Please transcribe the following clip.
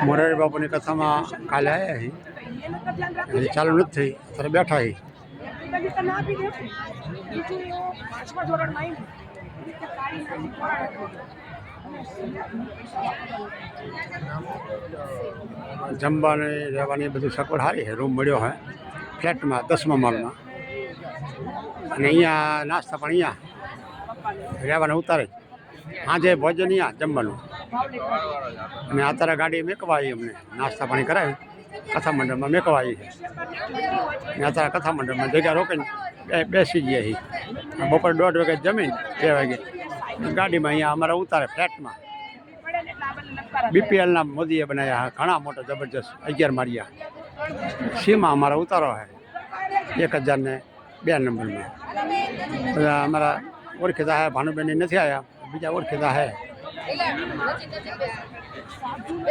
મોરારી બાપુની કથામાં કાલે આવ્યા હી, હજી ચાલુ નથી થઈ, ત્યારે બેઠા હી. જમવાની રહેવાની બધું સગવડ સારી છે. રૂમ મળ્યો હોય ફ્લેટમાં 10મા માળમાં, અને અહીંયા નાસ્તા પણ અહીંયા રહેવાના ઉતારે. સાંજે ભોજન અહીંયા જમવાનું, અને અત્યારે ગાડી મેકવા આવી, અમને નાસ્તા પાણી કરાવી કથા મંડળમાં મેકવા આવી છે. અને અત્યારે કથા મંડળમાં જગ્યા રોકીને બેસી ગયા છીએ. બપોરે 1:30 વાગે જમીન 2 વાગે ગાડીમાં અહીંયા અમારા ઉતારે ફ્લેટમાં. BPLના મોદીએ બનાવ્યા ઘણા મોટો જબરજસ્ત 11 માળિયા. સીમાં અમારા ઉતારો છે 1002 નંબરમાં. બધા અમારા ઓળખીતા છે. ભાનુબેન નથી આવ્યા, બીજા ઓળખીતા છે.